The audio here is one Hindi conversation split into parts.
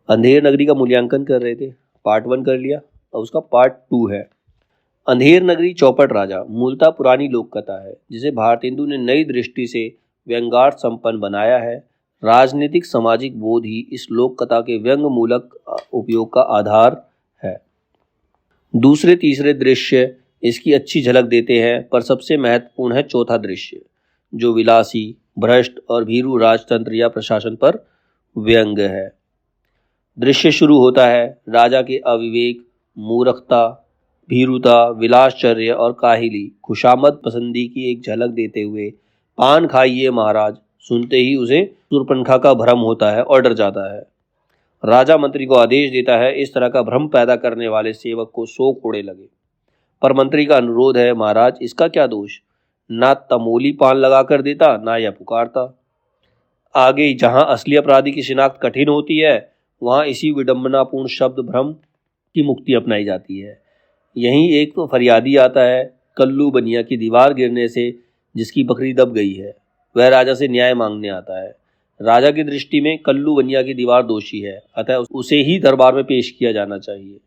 अंधेर नगरी का मूल्यांकन कर रहे थे। पार्ट 1 कर लिया, अब उसका पार्ट 2 है। अंधेर नगरी चौपट राजा मूलतः पुरानी लोक कथा है जिसे भारतेंदु ने नई दृष्टि से व्यंग्यार्थ संपन्न बनाया है। राजनीतिक सामाजिक बोध ही इस लोक कथा के व्यंग मूलक उपयोग का आधार है। दूसरे तीसरे दृश्य इसकी अच्छी झलक देते हैं, पर सबसे महत्वपूर्ण है चौथा दृश्य, जो विलासी, भ्रष्ट और भीरू राजतंत्र या प्रशासन पर व्यंग है। दृश्य शुरू होता है राजा के अविवेक, मूर्खता, भीरुता, विलासचर्य और काहिली, खुशामद पसंदी की एक झलक देते हुए। पान खाइए महाराज सुनते ही उसे शूर्पणखा का भ्रम होता है और डर जाता है। राजा मंत्री को आदेश देता है इस तरह का भ्रम पैदा करने वाले सेवक को 100 कोड़े लगे। पर मंत्री का अनुरोध है, महाराज इसका क्या दोष, ना तमोली पान लगा कर देता ना यह पुकारता। आगे जहां असली अपराधी की शिनाख्त कठिन होती है वहां इसी विडंबनापूर्ण शब्द भ्रम की मुक्ति अपनाई जाती है। यहीं एक तो फरियादी आता है, कल्लू बनिया की दीवार गिरने से जिसकी बकरी दब गई है। वह राजा से न्याय मांगने आता है। राजा की दृष्टि में कल्लू बनिया की दीवार दोषी है, अतः उसे ही दरबार में पेश किया जाना चाहिए।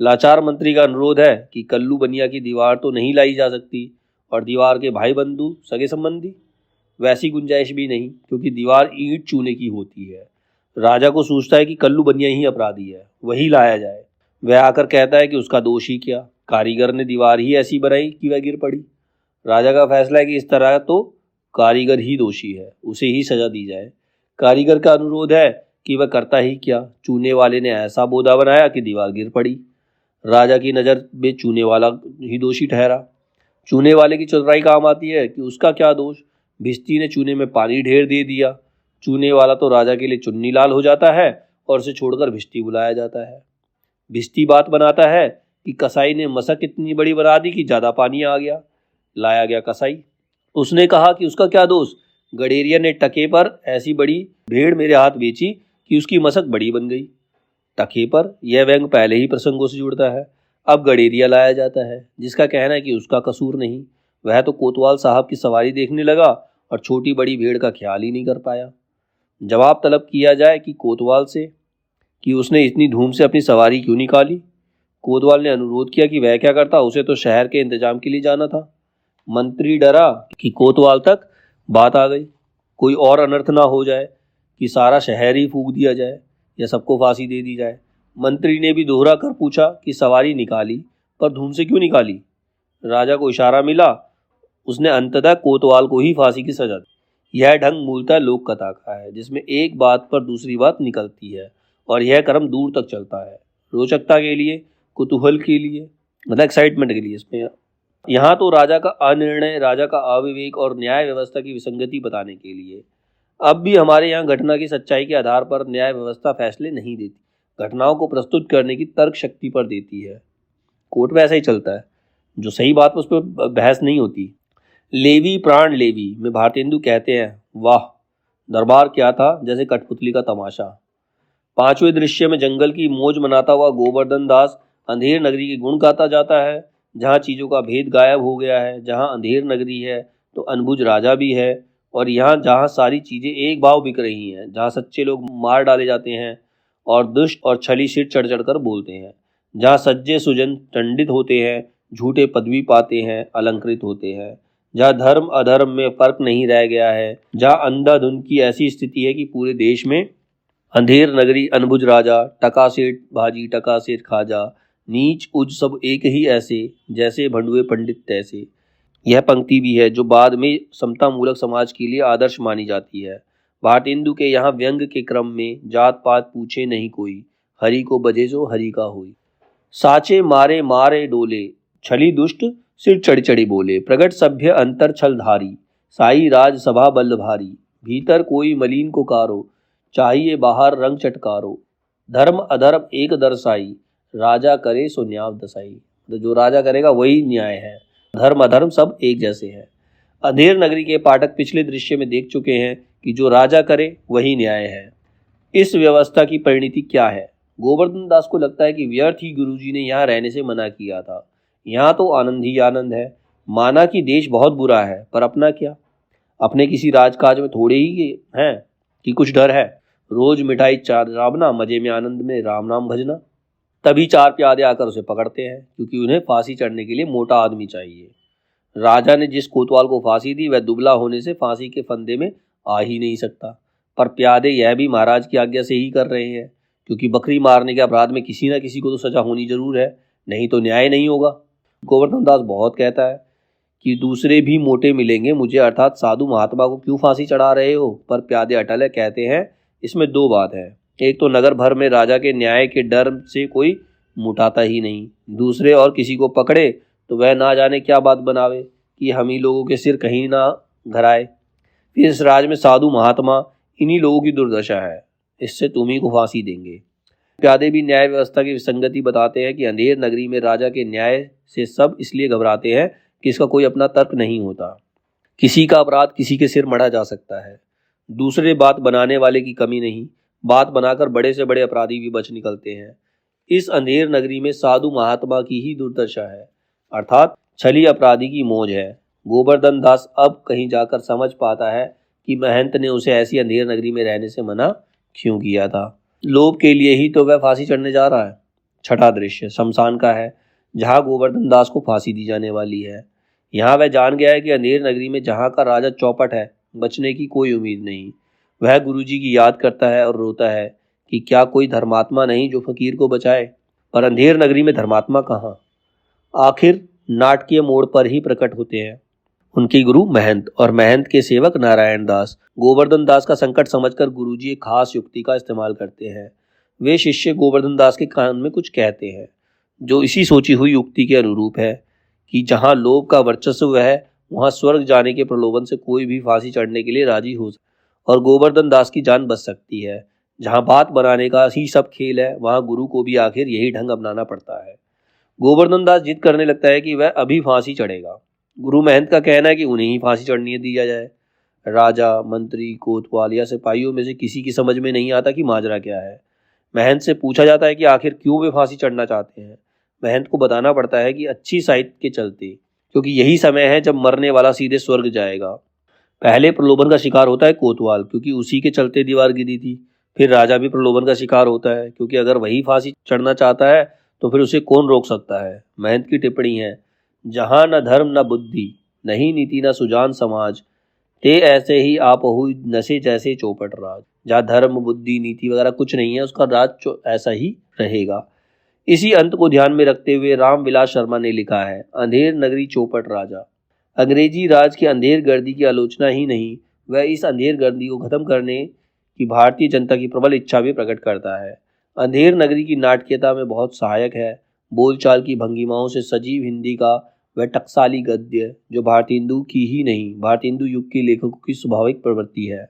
लाचार मंत्री का अनुरोध है कि कल्लू बनिया की दीवार तो नहीं लाई जा सकती, और दीवार के भाई बंधु सगे संबंधी, वैसी गुंजाइश भी नहीं, क्योंकि दीवार ईंट चूने की होती है। राजा को सूझता है कि कल्लू बनिया ही अपराधी है, वही लाया जाए। वह आकर कहता है कि उसका दोष ही क्या, कारीगर ने दीवार ही ऐसी बनाई कि वह गिर पड़ी। राजा का फैसला है कि इस तरह तो कारीगर ही दोषी है, उसे ही सजा दी जाए। कारीगर का अनुरोध है कि वह करता ही क्या, चूने वाले ने ऐसा बोदा बनाया कि दीवार गिर पड़ी। राजा की नज़र में चूने वाला ही दोषी ठहरा। चूने वाले की चतुराई काम आती है कि उसका क्या दोष, भिश्ती ने चूने में पानी ढेर दे दिया। चूने वाला तो राजा के लिए चुन्नी लाल हो जाता है और उसे छोड़कर भिश्ती बुलाया जाता है। भिश्ती बात बनाता है कि कसाई ने मशक इतनी बड़ी बना दी कि ज़्यादा पानी आ गया। लाया गया कसाई, उसने कहा कि उसका क्या दोष, गडेरिया ने टके पर ऐसी बड़ी भेड़ मेरे हाथ बेची कि उसकी मशक बड़ी बन गई। टके पर यह व्यंग पहले ही प्रसंगों से जुड़ता है। अब गडेरिया लाया जाता है जिसका कहना है कि उसका कसूर नहीं, वह तो कोतवाल साहब की सवारी देखने लगा और छोटी बड़ी भेड़ का ख्याल ही नहीं कर पाया। जवाब तलब किया जाए कि कोतवाल से कि उसने इतनी धूम से अपनी सवारी क्यों निकाली। कोतवाल ने अनुरोध किया कि वह क्या करता, उसे तो शहर के इंतजाम के लिए जाना था। मंत्री डरा कि कोतवाल तक बात आ गई, कोई और अनर्थ ना हो जाए कि सारा शहर ही फूंक दिया जाए या सबको फांसी दे दी जाए। मंत्री ने भी दोहरा कर पूछा कि सवारी निकाली, पर धूम से क्यों निकाली। राजा को इशारा मिला, उसने अंततः कोतवाल को ही फांसी की सजा दी। यह ढंग मूलतः लोक कथा का है, जिसमें एक बात पर दूसरी बात निकलती है और यह क्रम दूर तक चलता है, रोचकता के लिए, कुतूहल के लिए, मतलब एक्साइटमेंट के लिए। इसमें यहाँ तो राजा का अनिर्णय, राजा का अविवेक और न्याय व्यवस्था की विसंगति बताने के लिए। अब भी हमारे यहाँ घटना की सच्चाई के आधार पर न्याय व्यवस्था फैसले नहीं देती, घटनाओं को प्रस्तुत करने की तर्क शक्ति पर देती है। कोर्ट में ऐसा ही चलता है, जो सही बात पर उस पर बहस नहीं होती। लेवी प्राण लेवी में भारतेंदु कहते हैं, वाह दरबार क्या था, जैसे कठपुतली का तमाशा। पांचवें दृश्य में जंगल की मौज मनाता हुआ गोवर्धन दास अंधेर नगरी के गुण गाता जाता है। जहाँ चीज़ों का भेद गायब हो गया है, जहाँ अंधेर नगरी है तो अनबुझ राजा भी है, और यहाँ जहाँ सारी चीज़ें एक भाव बिक रही हैं, जहाँ सच्चे लोग मार डाले जाते हैं और दुष्ट और छली सिर चढ़ चढ़ कर बोलते हैं, जहाँ सज्जे सुजन दंडित होते हैं, झूठे पदवी पाते हैं, अलंकृत होते हैं, जहाँ धर्म अधर्म में फर्क नहीं रह गया है, जहाँ अंधाधुंध की ऐसी स्थिति है कि पूरे देश में अंधेर नगरी, अनबुझ राजा, टका सेठ भाजी टका सेठ खाजा, नीच उज सब एक ही ऐसे, जैसे भंडुए पंडित तैसे। यह पंक्ति भी है जो बाद में समता मूलक समाज के लिए आदर्श मानी जाती है। भारतेंदु के यहाँ व्यंग के क्रम में जात पात पूछे नहीं कोई, हरि को बजे जो हरि का होई। साचे मारे मारे डोले, छली दुष्ट सिर चढ़ी चढ़ी बोले, प्रगट सभ्य अंतर छल धारी, साई राज सभा बल भारी, भीतर कोई मलीन को कारो, चाहिए बाहर रंग चटकारो, धर्म अधर्म एक दरसाई, राजा करे सो न्याय दसाई। तो जो राजा करेगा वही न्याय है, धर्म अधर्म सब एक जैसे हैं। अंधेर नगरी के पाठक पिछले दृश्य में देख चुके हैं कि जो राजा करे वही न्याय है। इस व्यवस्था की परिणति क्या है। गोवर्धन दास को लगता है कि व्यर्थ ही गुरुजी ने यहाँ रहने से मना किया था, यहाँ तो आनंद ही आनंद है। माना कि देश बहुत बुरा है, पर अपना क्या, अपने किसी राजकाज में थोड़े ही हैं कि कुछ डर है। रोज मिठाई चार रावना, मजे में आनंद में राम नाम भजना। तभी चार प्यादे आकर उसे पकड़ते हैं, क्योंकि उन्हें फांसी चढ़ने के लिए मोटा आदमी चाहिए। राजा ने जिस कोतवाल को फांसी दी वह दुबला होने से फांसी के फंदे में आ ही नहीं सकता, पर प्यादे यह भी महाराज की आज्ञा से ही कर रहे हैं, क्योंकि बकरी मारने के अपराध में किसी न किसी को तो सजा होनी जरूर है, नहीं तो न्याय नहीं होगा। गोवर्धन दास बहुत कहता है कि दूसरे भी मोटे मिलेंगे मुझे, अर्थात साधु महात्मा को क्यों फांसी चढ़ा रहे हो, पर प्यादे अटल है, कहते हैं इसमें दो बात है। एक तो नगर भर में राजा के न्याय के डर से कोई मुटाता ही नहीं, दूसरे और किसी को पकड़े तो वह ना जाने क्या बात बनावे कि हम ही लोगों के सिर कहीं ना घराए। फिर इस राज में साधु महात्मा इन्हीं लोगों की दुर्दशा है, इससे तुम ही को फांसी देंगे। प्यादे भी न्याय व्यवस्था की विसंगति बताते हैं कि अंधेर नगरी में राजा के न्याय से सब इसलिए घबराते हैं कि इसका कोई अपना तर्क नहीं होता। किसी का अपराध किसी के सिर मढ़ा जा सकता है। दूसरे बात बनाने वाले की कमी नहीं, बात बनाकर बड़े से बड़े अपराधी भी बच निकलते हैं। इस अंधेर नगरी में साधु महात्मा की ही दुर्दशा है, अर्थात छली अपराधी की मौज है। गोवर्धन दास अब कहीं जाकर समझ पाता है कि महंत ने उसे ऐसी अंधेर नगरी में रहने से मना क्यों किया था। लोभ के लिए ही तो वह फांसी चढ़ने जा रहा है। छठा दृश्य शमशान का है, जहाँ गोवर्धन दास को फांसी दी जाने वाली है। यहाँ वह जान गया है कि अंधेर नगरी में जहाँ का राजा चौपट है, बचने की कोई उम्मीद नहीं। वह गुरुजी की याद करता है और रोता है कि क्या कोई धर्मात्मा नहीं जो फकीर को बचाए, पर अंधेर नगरी में धर्मात्मा कहाँ। आखिर नाटकीय मोड़ पर ही प्रकट होते हैं उनके गुरु महंत और महंत के सेवक नारायण दास। गोवर्धन दास का संकट समझकर गुरुजी एक खास युक्ति का इस्तेमाल करते हैं। वे शिष्य गोवर्धन दास के कान में कुछ कहते हैं जो इसी सोची हुई युक्ति के अनुरूप है कि जहाँ लोभ का वर्चस्व है वहाँ स्वर्ग जाने के प्रलोभन से कोई भी फांसी चढ़ने के लिए राजी हो और गोवर्धन दास की जान बच सकती है। जहाँ बात बनाने का ही सब खेल है, वहाँ गुरु को भी आखिर यही ढंग अपनाना पड़ता है। गोवर्धन दास जिद करने लगता है कि वह अभी फांसी चढ़ेगा। गुरु महंत का कहना है कि उन्हें ही फांसी चढ़नी दिया जाए। राजा, मंत्री, कोतवाल या सिपाहियों में से किसी की समझ में नहीं आता कि माजरा क्या है। महंत से पूछा जाता है कि आखिर क्यों वे फांसी चढ़ना चाहते हैं। महंत को बताना पड़ता है कि अच्छी साइट के चलते, क्योंकि यही समय है जब मरने वाला सीधे स्वर्ग जाएगा। पहले प्रलोभन का शिकार होता है कोतवाल, क्योंकि उसी के चलते दीवार गिरी थी। फिर राजा भी प्रलोभन का शिकार होता है, क्योंकि अगर वही फांसी चढ़ना चाहता है तो फिर उसे कौन रोक सकता है। महंत की टिप्पणी है, जहाँ न धर्म न बुद्धि, नहीं नीति न सुजान समाज, ते ऐसे ही आप हुई नशे जैसे चौपट राज। जहाँ धर्म बुद्धि नीति वगैरह कुछ नहीं है, उसका राज ऐसा ही रहेगा। इसी अंत को ध्यान में रखते हुए रामविलास शर्मा ने लिखा है, अंधेर नगरी चौपट राजा। अंग्रेजी राज की अंधेर गर्दी की आलोचना ही नहीं, वह इस अंधेर गर्दी को खत्म करने की भारतीय जनता की प्रबल इच्छा भी प्रकट करता है। अंधेर नगरी की नाटकीयता में बहुत सहायक है बोलचाल की भंगिमाओं से सजीव हिंदी का वह टकसाली गद्य, जो भारतेंदु की ही नहीं भारतेंदु युग के लेखकों की स्वाभाविक प्रवृत्ति है।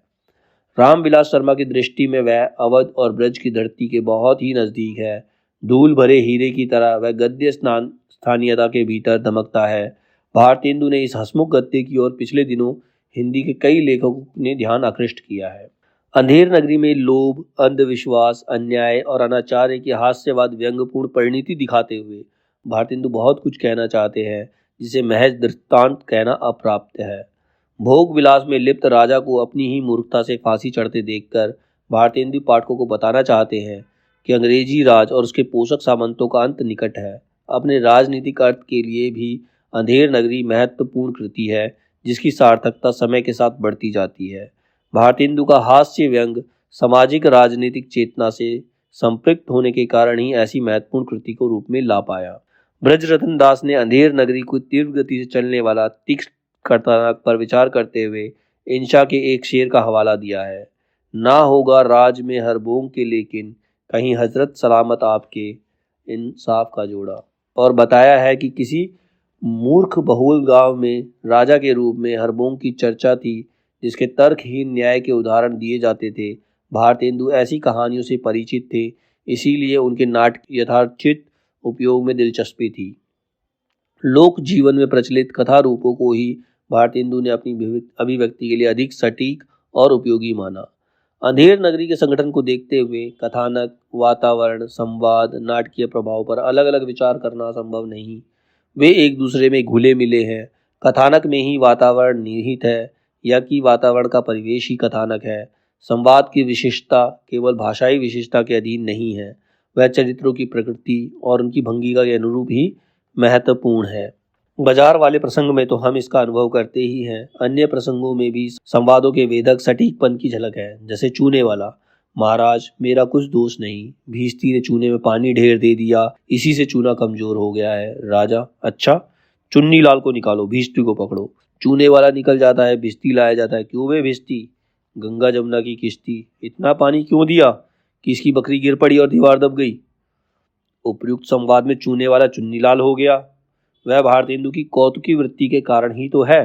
रामविलास शर्मा की दृष्टि में वह अवध और ब्रज की धरती के बहुत ही नज़दीक है। धूल भरे हीरे की तरह वह गद्य स्थानीयता के भीतर दमकता है। भारतेंदु ने इस हसमुख गद्य की ओर पिछले दिनों हिंदी के कई लेखकों ने ध्यान आकृष्ट किया है। अंधेर नगरी में लोभ, अंधविश्वास, अन्याय और अनाचार्य की हास्यवाद व्यंग्यपूर्ण परिणति दिखाते हुए भारतेंदु बहुत कुछ कहना चाहते हैं, जिसे महज दृष्टांत कहना अप्राप्त है। भोग विलास में लिप्त राजा को अपनी ही मूर्खता से फांसी चढ़ते देखकर भारतेंदु पाठकों को बताना चाहते हैं कि अंग्रेजी राज और उसके पोषक सामंतों का अंत निकट है। अपने राजनीतिक अर्थ के लिए भी अंधेर नगरी महत्वपूर्ण कृति है, जिसकी सार्थकता समय के साथ बढ़ती जाती है। भारतेंदु का हास्य व्यंग सामाजिक राजनीतिक चेतना से संपृक्त होने के कारण ही ऐसी महत्वपूर्ण कृति को रूप में ला पाया। ब्रजरत्न दास ने अंधेर नगरी को तीव्र गति से चलने वाला तीक्ष्ण कथानक पर विचार करते हुए इंशा के एक शेर का हवाला दिया है, ना होगा राज में हर बोंग के लेकिन कहीं हजरत सलामत आपके इंसाफ का जोड़ा। और बताया है कि किसी मूर्ख बहुल गांव में राजा के रूप में हरबोंग की चर्चा थी, जिसके तर्कहीन न्याय के उदाहरण दिए जाते थे। भारतेंदु ऐसी कहानियों से परिचित थे, इसीलिए उनके नाटक यथार्थित उपयोग में दिलचस्पी थी। लोक जीवन में प्रचलित कथा रूपों को ही भारतेंदु ने अपनी अभिव्यक्ति के लिए अधिक सटीक और उपयोगी माना। अंधेर नगरी के संगठन को देखते हुए कथानक, वातावरण, संवाद, नाटकीय प्रभाव पर अलग अलग विचार करना संभव नहीं। वे एक दूसरे में घुले मिले हैं। कथानक में ही वातावरण निहित है या कि वातावरण का परिवेश ही कथानक है। संवाद की विशिष्टता केवल भाषाई विशिष्टता के अधीन नहीं है, वह चरित्रों की प्रकृति और उनकी भंगिका के अनुरूप ही महत्वपूर्ण है। बाजार वाले प्रसंग में तो हम इसका अनुभव करते ही हैं, अन्य प्रसंगों में भी संवादों के वेधक सटीकपन की झलक है। जैसे चूने वाला, महाराज मेरा कुछ दोष नहीं, भीस्ती ने चूने में पानी ढेर दे दिया, इसी से चूना कमजोर हो गया है। राजा, अच्छा, चुन्नी लाल को निकालो, भीस्ती को पकड़ो। चूने वाला निकल जाता है, भिस्ती लाया जाता है। क्यों बे भिस्ती, गंगा जमुना की किश्ती, इतना पानी क्यों दिया कि इसकी बकरी गिर पड़ी और दीवार दब गई। उपयुक्त संवाद में चूने वाला चुन्नी लाल हो गया, वह भारतेंदु की कौतुकी वृत्ति के कारण ही तो है।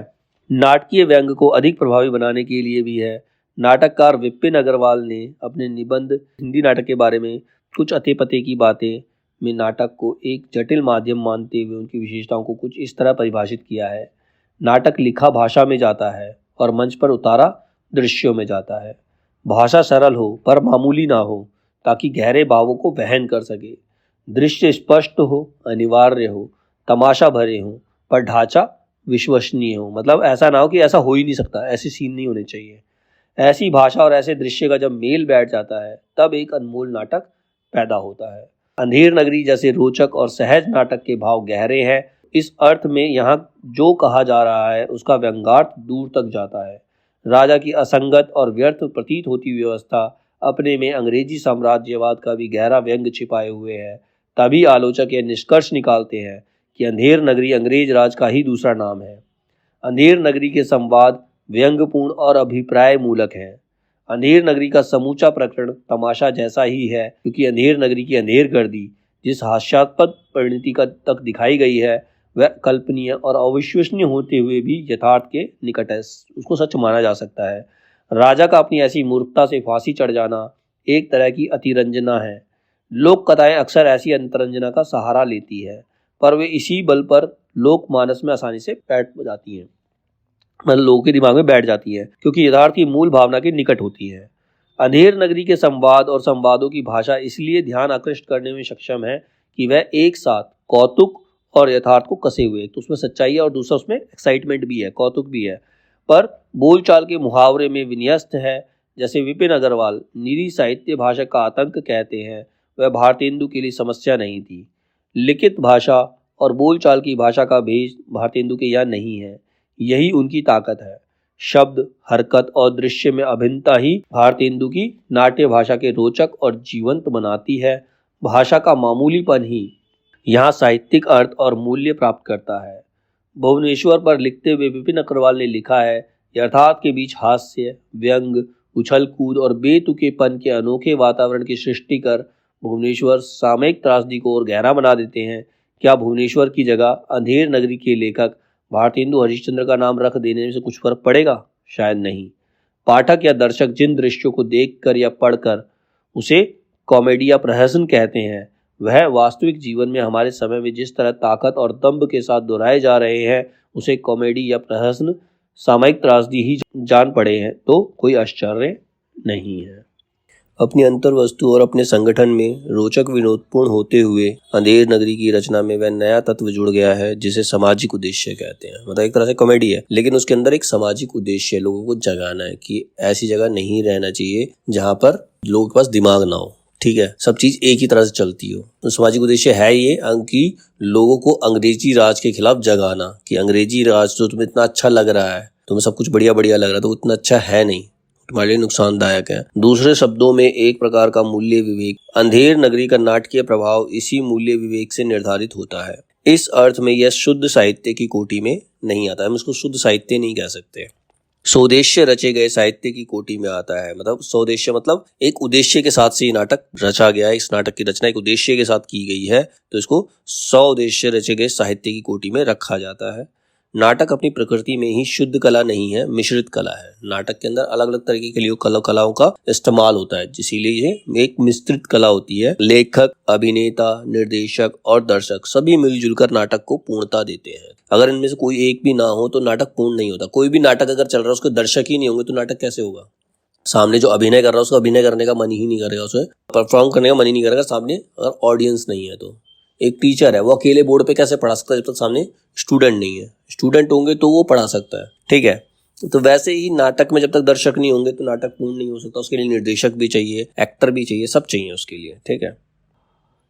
नाटकीय व्यंग को अधिक प्रभावी बनाने के लिए भी है। नाटककार विपिन अग्रवाल ने अपने निबंध हिंदी नाटक के बारे में कुछ अते पते की बातें में नाटक को एक जटिल माध्यम मानते हुए उनकी विशेषताओं को कुछ इस तरह परिभाषित किया है। नाटक लिखा भाषा में जाता है और मंच पर उतारा दृश्यों में जाता है। भाषा सरल हो पर मामूली ना हो, ताकि गहरे भावों को वहन कर सके। दृश्य स्पष्ट हो, अनिवार्य हो, तमाशा भरे हो, पर ढांचा विश्वसनीय हो। मतलब ऐसा ना हो कि ऐसा हो ही नहीं सकता, ऐसे सीन नहीं होने चाहिए। ऐसी भाषा और ऐसे दृश्य का जब मेल बैठ जाता है, तब एक अनमोल नाटक पैदा होता है। अंधेर नगरी जैसे रोचक और सहज नाटक के भाव गहरे हैं। इस अर्थ में यहाँ जो कहा जा रहा है उसका व्यंग्यार्थ दूर तक जाता है। राजा की असंगत और व्यर्थ प्रतीत होती व्यवस्था अपने में अंग्रेजी साम्राज्यवाद का भी गहरा व्यंग छिपाए हुए है। तभी आलोचक यह निष्कर्ष निकालते हैं कि अंधेर नगरी अंग्रेज राज का ही दूसरा नाम है। अंधेर नगरी के संवाद व्यंग्यपूर्ण और अभिप्राय मूलक हैं। अंधेर नगरी का समूचा प्रकरण तमाशा जैसा ही है, क्योंकि अंधेर नगरी की अंधेर गर्दी जिस हास्यास्पद परिणति का तक दिखाई गई है, वह कल्पनीय और अविश्वसनीय होते हुए भी यथार्थ के निकट है, उसको सच माना जा सकता है। राजा का अपनी ऐसी मूर्खता से फांसी चढ़ जाना एक तरह की अतिरंजना है। लोक कथाएं अक्सर ऐसी अंतरंजना का सहारा लेती है, पर वे इसी बल पर लोकमानस में आसानी से बैठ जाती हैं, मतलब लोगों के दिमाग में बैठ जाती है, क्योंकि यथार्थ की मूल भावना के निकट होती है। अंधेर नगरी के संवाद और संवादों की भाषा इसलिए ध्यान आकृष्ट करने में सक्षम है कि वह एक साथ कौतुक और यथार्थ को कसे हुए, तो उसमें सच्चाई है और दूसरा उसमें एक्साइटमेंट भी है, कौतुक भी है, पर बोलचाल के मुहावरे में विन्यस्त है। जैसे विपिन अग्रवाल निरी साहित्य भाषा का आतंक कहते हैं, वह भारतेंदु के लिए समस्या नहीं थी। लिखित भाषा और बोलचाल की भाषा का भेद भारतेंदु के यहाँ नहीं है, यही उनकी ताकत है। शब्द, हरकत और दृश्य में अभिन्नता ही भारतेंदु की नाट्य भाषा के रोचक और जीवंत बनाती है। भाषा का मामूलीपन ही यहाँ साहित्यिक अर्थ और मूल्य प्राप्त करता है। भुवनेश्वर पर लिखते हुए विपिन अग्रवाल ने लिखा है, यथार्थ के बीच हास्य, व्यंग, उछल कूद और बेतुकेपन के अनोखे वातावरण की सृष्टि कर भुवनेश्वर सामयिक त्रासदी को और गहरा बना देते हैं। क्या भुवनेश्वर की जगह अंधेर नगरी के लेखक भारतेंदु हरिश्चंद्र का नाम रख देने से कुछ फर्क पड़ेगा? शायद नहीं। पाठक या दर्शक जिन दृश्यों को देखकर या पढ़कर उसे कॉमेडी या प्रहसन कहते हैं, वह वास्तविक जीवन में हमारे समय में जिस तरह ताकत और दम्भ के साथ दोहराए जा रहे हैं, उसे कॉमेडी या प्रहसन सामयिक त्रासदी ही जान पड़े हैं तो कोई आश्चर्य नहीं है। अपनी अंतर्वस्तु और अपने संगठन में रोचक विनोदपूर्ण होते हुए अंधेर नगरी की रचना में वह नया तत्व जुड़ गया है जिसे सामाजिक उद्देश्य कहते हैं। मतलब एक तरह से कॉमेडी है, लेकिन उसके अंदर एक सामाजिक उद्देश्य है, लोगों को जगाना है कि ऐसी जगह नहीं रहना चाहिए जहाँ पर लोगों के पास दिमाग ना हो, ठीक है, सब चीज एक ही तरह से चलती हो। तो सामाजिक उद्देश्य है ये कि लोगों को अंग्रेजी राज के खिलाफ जगाना, कि अंग्रेजी राज तो तुम्हें इतना अच्छा लग रहा है, तुम्हें सब कुछ बढ़िया बढ़िया लग रहा है, तो उतना अच्छा है नहीं, तुम्हारे लिए नुकसानदायक है। दूसरे शब्दों में एक प्रकार का मूल्य विवेक। अंधेर नगरी का नाटकीय प्रभाव इसी मूल्य विवेक से निर्धारित होता है। इस अर्थ में यह शुद्ध साहित्य की कोटि में नहीं आता है, हम इसको शुद्ध साहित्य नहीं कह सकते। स्वदेश्य रचे गए साहित्य की कोटि में आता है। मतलब स्वदेश्य मतलब एक उद्देश्य के साथ से ये नाटक रचा गया है, इस नाटक की रचना एक उद्देश्य के साथ की गई है, तो इसको स्वदेश्य रचे गए साहित्य की कोटि में रखा जाता है। नाटक अपनी प्रकृति में ही शुद्ध कला नहीं है, मिश्रित कला है। नाटक के अंदर अलग अलग तरीके के लिए कलाओं का इस्तेमाल होता है, इसीलिए ये एक मिश्रित कला होती है। लेखक, अभिनेता, निर्देशक और दर्शक सभी मिलजुल कर नाटक को पूर्णता देते हैं। अगर इनमें से कोई एक भी ना हो तो नाटक पूर्ण नहीं होता। कोई भी नाटक अगर चल रहा है उसके दर्शक ही नहीं होंगे तो नाटक कैसे होगा? सामने जो अभिनय कर रहा है उसको अभिनय करने का मन ही नहीं करेगा, उसे परफॉर्म करने का मन ही नहीं करेगा सामने अगर ऑडियंस नहीं है तो। एक टीचर है, वो अकेले बोर्ड पे कैसे पढ़ा सकता है जब तक सामने स्टूडेंट नहीं है? स्टूडेंट होंगे तो वो पढ़ा सकता है, ठीक है। तो वैसे ही नाटक में जब तक दर्शक नहीं होंगे तो नाटक पूर्ण नहीं हो सकता। उसके लिए निर्देशक भी चाहिए, एक्टर भी चाहिए, सब चाहिए उसके लिए, ठीक है।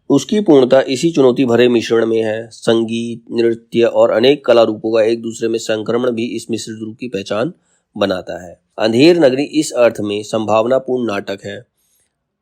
उसकी पूर्णता इसी चुनौती भरे मिश्रण में है। संगीत, नृत्य और अनेक कला रूपों का एक दूसरे में संक्रमण भी इस मिश्रित रूप की पहचान बनाता है। अंधेर नगरी इस अर्थ में संभावनापूर्ण नाटक है।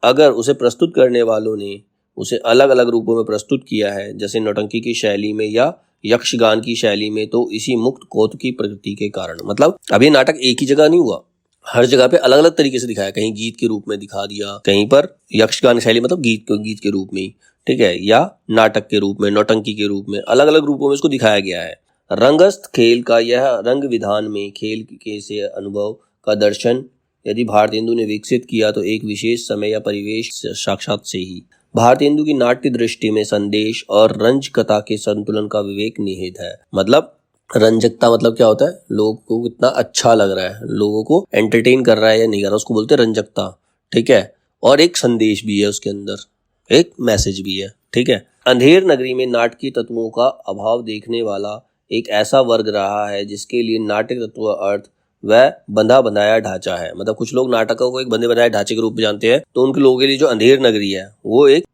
अगर उसे प्रस्तुत करने वालों ने उसे अलग अलग रूपों में प्रस्तुत किया है, जैसे नौटंकी की शैली में या यक्षगान की शैली में, तो इसी मुक्त कौतुकी प्रकृति के कारण, मतलब अभी नाटक एक ही जगह नहीं हुआ, हर जगह पे अलग अलग तरीके से दिखाया। कहीं गीत के रूप में दिखा दिया, कहीं पर यक्षगान शैली मतलब गीत के रूप में ही, ठीक है, या नाटक के रूप में, नौटंकी के रूप में, अलग अलग रूपों में इसको दिखाया गया है। रंगस्थ खेल का यह रंग विधान में खेल के से अनुभव का दर्शन यदि भारतेंदु ने विकसित किया तो एक विशेष समय या परिवेश साक्षात से ही। भारतेंदु की नाट्य दृष्टि में संदेश और रंजकता के संतुलन का विवेक निहित है। मतलब रंजकता मतलब क्या होता है, लोगों को कितना अच्छा लग रहा है, लोगों को एंटरटेन कर रहा है या नहीं कर रहा, उसको बोलते हैं रंजकता, ठीक है। और एक संदेश भी है उसके अंदर, एक मैसेज भी है, ठीक है। अंधेर नगरी में नाटकीय तत्वों का अभाव देखने वाला एक ऐसा वर्ग रहा है जिसके लिए नाटक तत्व अर्थ वह बंधा बनाया ढांचा है। मतलब कुछ लोग नाटकों को एक बंधे बनाए ढांचे के रूप में जानते हैं, तो उनके लोगों के लिए जो अंधेर नगरी है वो एक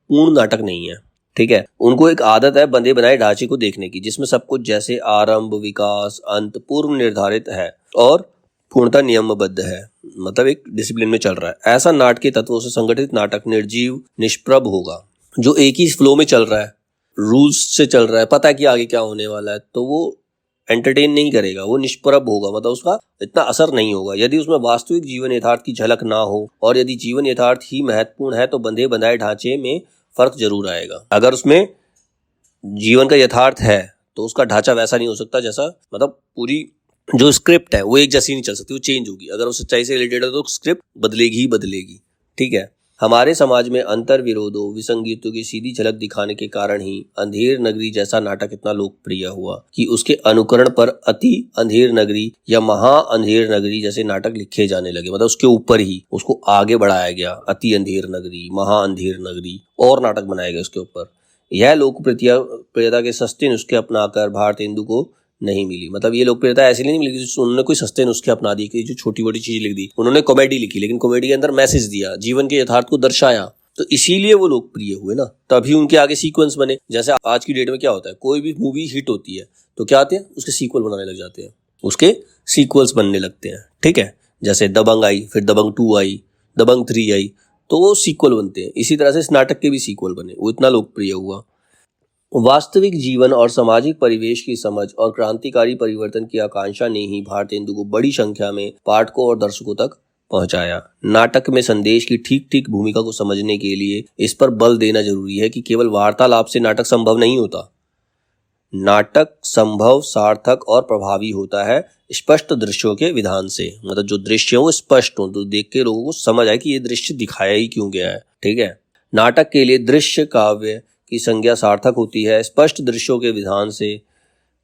पूर्ण नाटक नहीं है, ठीक है। उनको एक आदत है बंधे बनाए ढांचे को देखने की, जिसमें सब कुछ जैसे आरंभ, विकास, अंत पूर्व निर्धारित है और पूर्णता नियमबद्ध है, मतलब एक डिसिप्लिन में चल रहा है। ऐसा नाटकीय तत्वों से संगठित नाटक निर्जीव, निष्प्रभ होगा। जो एक ही फ्लो में चल रहा है, रूल्स से चल रहा है, पता है कि आगे क्या होने वाला है, तो वो एंटरटेन नहीं करेगा, वो निष्प्रभ होगा, मतलब उसका इतना असर नहीं होगा। यदि उसमें वास्तविक जीवन यथार्थ की झलक ना हो, और यदि जीवन यथार्थ ही महत्वपूर्ण है, तो बंधे बनाए ढांचे में फर्क जरूर आएगा। अगर उसमें जीवन का यथार्थ है तो उसका ढांचा वैसा नहीं हो सकता, जैसा मतलब पूरी जो स्क्रिप्ट है वो एक जैसी नहीं चल सकती, वो चेंज होगी। अगर वो सच्चाई से रिलेटेड है तो स्क्रिप्ट बदलेगी ही बदलेगी, ठीक है। हमारे समाज में अंतर विरोधों, विसंगतियों की सीधी झलक दिखाने के कारण ही अंधेर नगरी जैसा नाटक इतना लोकप्रिय हुआ कि उसके अनुकरण पर अति अंधेर नगरी या महा अंधेर नगरी जैसे नाटक लिखे जाने लगे। मतलब उसके ऊपर ही उसको आगे बढ़ाया गया, अति अंधेर नगरी, महा अंधेर नगरी, और नाटक बनाए गए उसके ऊपर। यह लोकप्रियता के सस्ते नुस्खे अपनाकर भारतेंदु को नहीं मिली। मतलब ये लोकप्रियता ऐसे नहीं मिली कि उन्होंने कोई सस्ते नुस्खे अपना दिए कि जो छोटी बड़ी चीज लिख दी। उन्होंने कॉमेडी लिखी, लेकिन कॉमेडी के अंदर मैसेज दिया, जीवन के यथार्थ को दर्शाया, तो इसीलिए वो लोकप्रिय हुए ना। तभी उनके आगे सीक्वेंस बने। जैसे आज की डेट में क्या होता है, कोई भी मूवी हिट होती है तो क्या आते हैं, उसके सीक्वल बनाने लग जाते हैं, उसके सीक्वल्स बनने लगते हैं, ठीक है। जैसे दबंग आई, फिर दबंग 2 आई, दबंग 3 आई, तो वो सीक्वल बनते हैं। इसी तरह से इस नाटक के भी सीक्वल बने, वो इतना लोकप्रिय हुआ। वास्तविक जीवन और सामाजिक परिवेश की समझ और क्रांतिकारी परिवर्तन की आकांक्षा ने ही भारतेंदु को बड़ी संख्या में पाठकों और दर्शकों तक पहुंचाया। नाटक में संदेश की ठीक ठीक भूमिका को समझने के लिए इस पर बल देना जरूरी है कि केवल वार्तालाप से नाटक संभव नहीं होता। नाटक संभव, सार्थक और प्रभावी होता है स्पष्ट दृश्यों के विधान से। मतलब जो दृश्य हो स्पष्ट हो, तो देख के लोगों को समझ आए कि ये दृश्य दिखाया ही क्यों गया है, ठीक है। नाटक के लिए दृश्य काव्य की संज्ञा सार्थक होती है स्पष्ट दृश्यों के विधान से।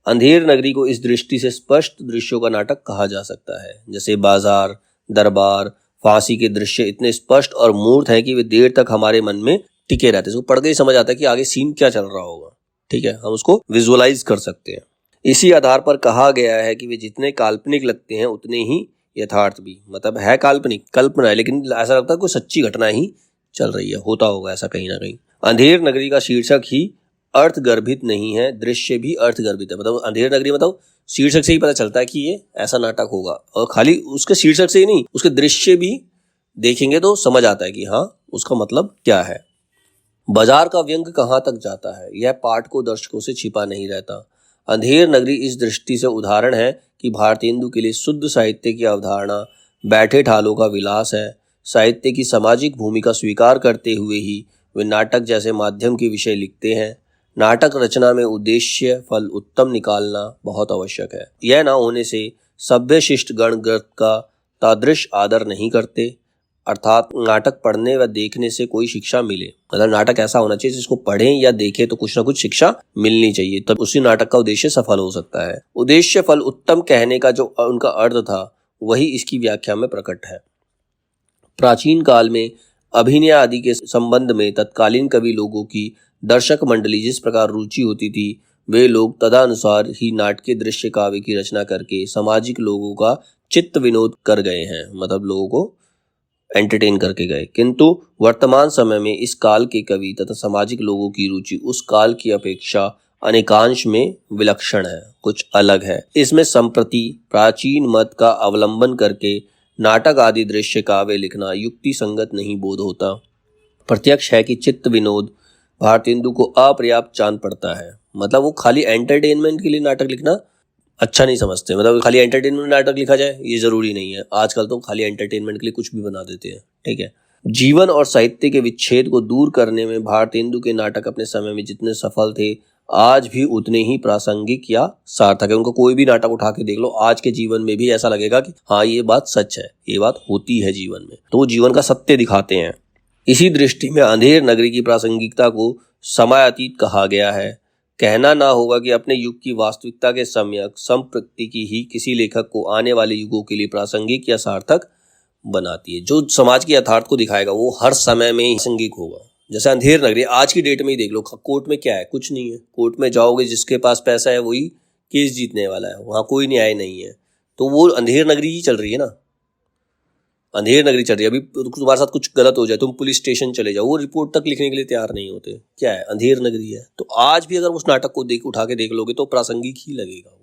अंधेर नगरी को इस दृष्टि से स्पष्ट दृश्यों का नाटक कहा जा सकता है। जैसे बाजार, दरबार, फांसी के दृश्य इतने स्पष्ट और मूर्त हैं कि वे देर तक हमारे मन में टिके रहते हैं। उसको पढ़ के ही समझ आता है कि आगे सीन क्या चल रहा होगा, ठीक है, हम उसको विजुअलाइज कर सकते हैं। इसी आधार पर कहा गया है कि वे जितने काल्पनिक लगते हैं उतने ही यथार्थ भी। मतलब है काल्पनिक, कल्पना है, लेकिन ऐसा लगता है कोई सच्ची घटना ही चल रही है, होता होगा ऐसा कहीं ना कहीं। अंधेर नगरी का शीर्षक ही अर्थगर्भित नहीं है, दृश्य भी अर्थगर्भित है। मतलब अंधेर नगरी मतलब शीर्षक से ही पता चलता है कि ये ऐसा नाटक होगा, और खाली उसके शीर्षक से ही नहीं, उसके दृश्य भी देखेंगे तो समझ आता है कि हाँ उसका मतलब क्या है। बाजार का व्यंग कहाँ तक जाता है, यह पाठ को दर्शकों से छिपा नहीं रहता। अंधेर नगरी इस दृष्टि से उदाहरण है कि भारतेंदु के लिए शुद्ध साहित्य की अवधारणा बैठे ठालों का विलास है। साहित्य की सामाजिक भूमिका स्वीकार करते हुए ही वे नाटक जैसे माध्यम के विषय लिखते हैं। नाटक रचना में उद्देश्य फल उत्तम निकालना बहुत आवश्यक है। यह न होने से सभ्य शिष्ट गण ग्रंथ का तादृश आदर नहीं करते, अर्थात नाटक पढ़ने व देखने से कोई शिक्षा मिले। मतलब नाटक ऐसा होना चाहिए जिसको पढ़ें या देखें तो कुछ ना कुछ शिक्षा मिलनी चाहिए, तब उसी नाटक का उद्देश्य सफल हो सकता है। उद्देश्य फल उत्तम कहने का जो उनका अर्थ था वही इसकी व्याख्या में प्रकट है। प्राचीन काल में अभिनय आदि के संबंध में तत्कालीन कवि लोगों की दर्शक मंडली जिस प्रकार रुचि होती थी वे लोग तदनुसार ही नाटकीय दृश्य काव्य की रचना करके सामाजिक लोगों का चित्त विनोद कर गए हैं, मतलब लोगों को एंटरटेन करके गए। किंतु वर्तमान समय में इस काल के कवि तथा सामाजिक लोगों की रुचि उस काल की अपेक्षा अनेकांश में विलक्षण है, कुछ अलग है। इसमें संप्रति प्राचीन मत का अवलंबन करके नाटक आदि दृश्य काव्य लिखना युक्ति संगत नहीं बोध होता। प्रत्यक्ष है कि चित्त विनोद भारतेंदु को अपर्याप्त जान पड़ता है, मतलब वो खाली एंटरटेनमेंट के लिए नाटक लिखना अच्छा नहीं समझते, मतलब खाली एंटरटेनमेंट नाटक लिखा जाए ये जरूरी नहीं है। आजकल तो खाली एंटरटेनमेंट के लिए कुछ भी बना देते हैं, ठीक है। जीवन और साहित्य के विच्छेद को दूर करने में भारतेंदु के नाटक अपने समय में जितने सफल थे, आज भी उतने ही प्रासंगिक या सार्थक है। उनको कोई भी नाटक उठा के देख लो, आज के जीवन में भी ऐसा लगेगा कि हाँ ये बात सच है, ये बात होती है जीवन में, तो वो जीवन का सत्य दिखाते हैं। इसी दृष्टि में अंधेर नगरी की प्रासंगिकता को समयातीत कहा गया है। कहना ना होगा कि अपने युग की वास्तविकता के सम्यक संप्रति की ही किसी लेखक को आने वाले युगों के लिए प्रासंगिक या सार्थक बनाती है। जो समाज की यथार्थ को दिखाएगा वो हर समय में ही प्रासंगिक होगा। जैसे अंधेर नगरी आज की डेट में ही देख लो, कोर्ट में क्या है, कुछ नहीं है। कोर्ट में जाओगे, जिसके पास पैसा है वही केस जीतने वाला है, वहां कोई न्याय नहीं है। तो वो अंधेर नगरी ही चल रही है ना, अंधेर नगरी चल रही है। अभी तुम्हारे साथ कुछ गलत हो जाए, तुम पुलिस स्टेशन चले जाओ, वो रिपोर्ट तक लिखने के लिए तैयार नहीं होते। क्या है, अंधेर नगरी है। तो आज भी अगर उस नाटक को उठा के देख लोगे तो प्रासंगिक ही लगेगा।